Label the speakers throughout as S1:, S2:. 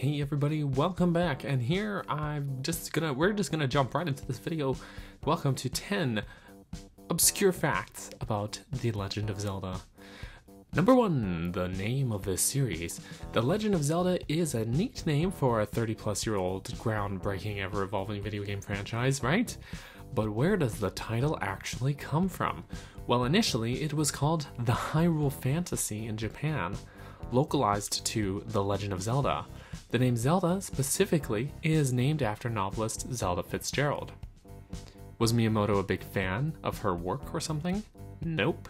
S1: Hey everybody, welcome back, and here we're just gonna jump right into this video. Welcome to 10 obscure facts about The Legend of Zelda. Number 1, the name of this series. The Legend of Zelda is a neat name for a 30-plus-year-old groundbreaking ever-evolving video game franchise, right? But where does the title actually come from? Well, initially it was called the Hyrule Fantasy in Japan, localized to The Legend of Zelda. The name Zelda, specifically, is named after novelist Zelda Fitzgerald. Was Miyamoto a big fan of her work or something? Nope.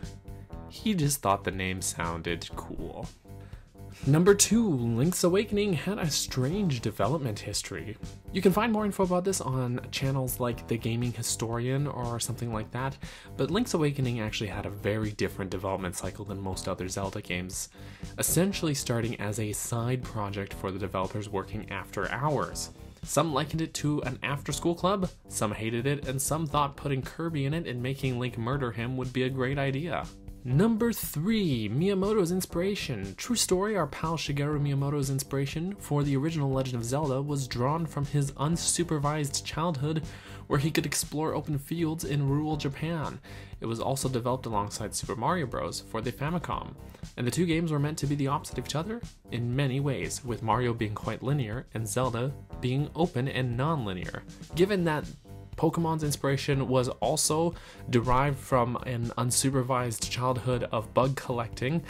S1: He just thought the name sounded cool. Number 2, Link's Awakening had a strange development history. You can find more info about this on channels like The Gaming Historian or something like that, but Link's Awakening actually had a very different development cycle than most other Zelda games, essentially starting as a side project for the developers working after hours. Some likened it to an after-school club, some hated it, and some thought putting Kirby in it and making Link murder him would be a great idea. Number 3, Miyamoto's Inspiration. True story, our pal Shigeru Miyamoto's inspiration for the original Legend of Zelda was drawn from his unsupervised childhood where he could explore open fields in rural Japan. It was also developed alongside Super Mario Bros. For the Famicom, and the two games were meant to be the opposite of each other in many ways, with Mario being quite linear and Zelda being open and non-linear. Given that Pokemon's inspiration was also derived from an unsupervised childhood of bug collecting,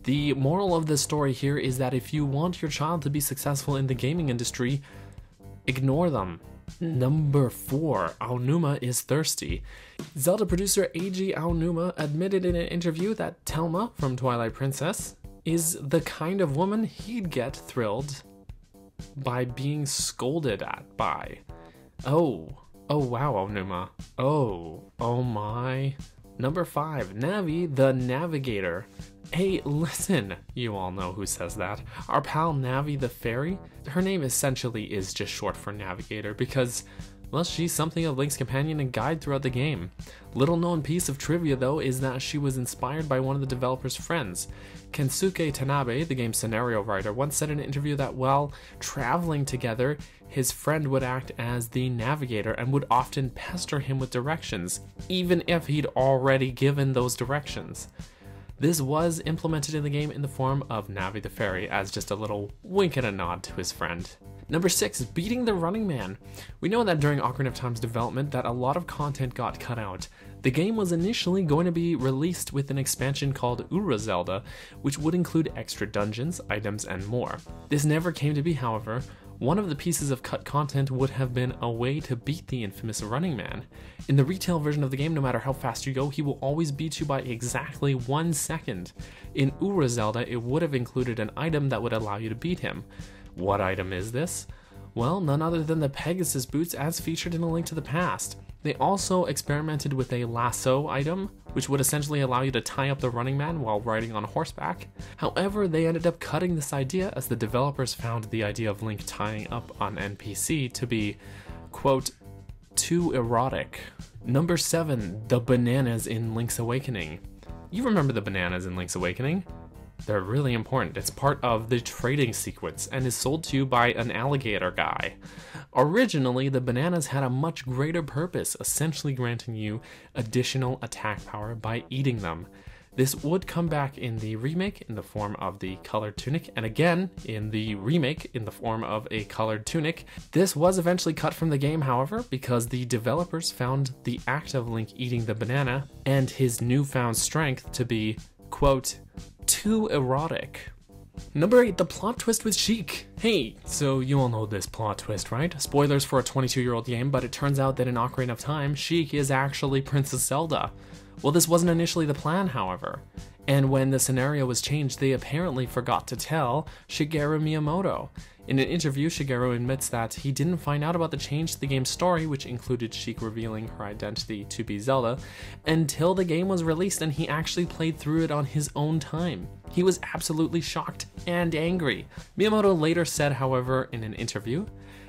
S1: the moral of the story here is that if you want your child to be successful in the gaming industry, ignore them. Number 4, Aonuma is thirsty. Zelda producer Eiji Aonuma admitted in an interview that Telma from Twilight Princess is the kind of woman he'd get thrilled by being scolded at by. Oh wow, Numa. Oh my. Number 5, Navi the Navigator. Hey, listen, you all know who says that. Our pal Navi the Fairy? Her name essentially is just short for Navigator because, well, she's something of Link's companion and guide throughout the game. Little known piece of trivia though is that she was inspired by one of the developer's friends. Kensuke Tanabe, the game's scenario writer, once said in an interview that while traveling together, his friend would act as the navigator and would often pester him with directions, even if he'd already given those directions. This was implemented in the game in the form of Navi the Fairy as just a little wink and a nod to his friend. Number 6, beating the Running Man. We know that during Ocarina of Time's development that a lot of content got cut out. The game was initially going to be released with an expansion called Ura Zelda, which would include extra dungeons, items, and more. This never came to be, however. One of the pieces of cut content would have been a way to beat the infamous Running Man. In the retail version of the game, no matter how fast you go, he will always beat you by exactly 1 second. In Ura Zelda, it would have included an item that would allow you to beat him. What item is this? Well, none other than the Pegasus boots as featured in A Link to the Past. They also experimented with a lasso item, which would essentially allow you to tie up the Running Man while riding on horseback. However, they ended up cutting this idea as the developers found the idea of Link tying up on NPC to be, quote, too erotic. Number 7, the bananas in Link's Awakening. You remember the bananas in Link's Awakening? They're really important. It's part of the trading sequence and is sold to you by an alligator guy. Originally, the bananas had a much greater purpose, essentially granting you additional attack power by eating them. This would come back in the remake in the form of the colored tunic, and again in the remake in the form of a colored tunic. This was eventually cut from the game, however, because the developers found the act of Link eating the banana and his newfound strength to be, quote, too erotic. Number 8, the plot twist with Sheik. Hey, so you all know this plot twist, right? Spoilers for a 22-year-old game, but it turns out that in Ocarina of Time, Sheik is actually Princess Zelda. Well, this wasn't initially the plan, however. And when the scenario was changed, they apparently forgot to tell Shigeru Miyamoto. In an interview, Shigeru admits that he didn't find out about the change to the game's story, which included Sheik revealing her identity to be Zelda, until the game was released and he actually played through it on his own time. He was absolutely shocked and angry. Miyamoto later said, however, in an interview,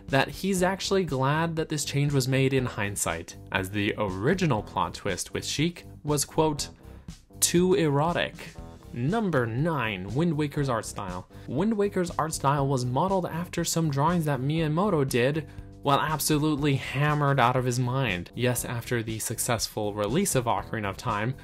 S1: that he's actually glad that this change was made in hindsight, as the original plot twist with Sheik was, quote, too erotic. Number 9, Wind Waker's art style. Wind Waker's art style was modeled after some drawings that Miyamoto did, well, absolutely hammered out of his mind. Yes, after the successful release of Ocarina of Time,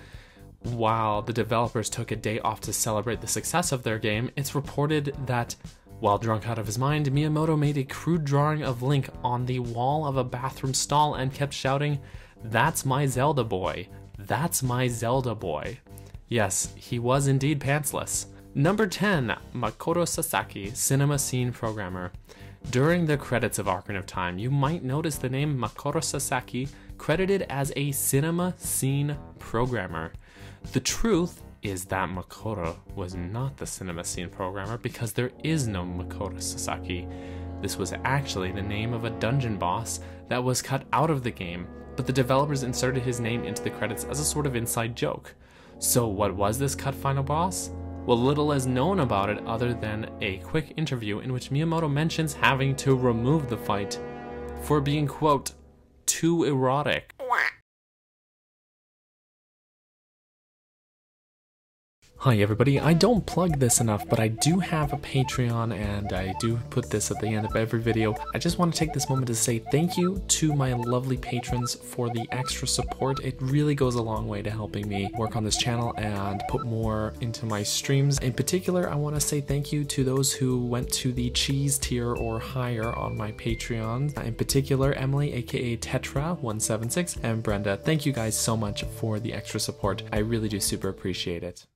S1: while the developers took a day off to celebrate the success of their game, it's reported that, while drunk out of his mind, Miyamoto made a crude drawing of Link on the wall of a bathroom stall and kept shouting, "That's my Zelda boy. That's my Zelda boy." Yes, he was indeed pantsless. Number 10, Makoto Sasaki, cinema scene programmer. During the credits of Ocarina of Time, you might notice the name Makoto Sasaki credited as a cinema scene programmer. The truth is that Makoto was not the cinema scene programmer because there is no Makoto Sasaki. This was actually the name of a dungeon boss that was cut out of the game, but the developers inserted his name into the credits as a sort of inside joke. So what was this cut final boss? Well, little is known about it other than a quick interview in which Miyamoto mentions having to remove the fight for being, quote, too erotic. Hi everybody, I don't plug this enough, but I do have a Patreon and I do put this at the end of every video. I just want to take this moment to say thank you to my lovely patrons for the extra support. It really goes a long way to helping me work on this channel and put more into my streams. In particular, I want to say thank you to those who went to the cheese tier or higher on my Patreon. In particular, Emily, aka Tetra176, and Brenda. Thank you guys so much for the extra support. I really do super appreciate it.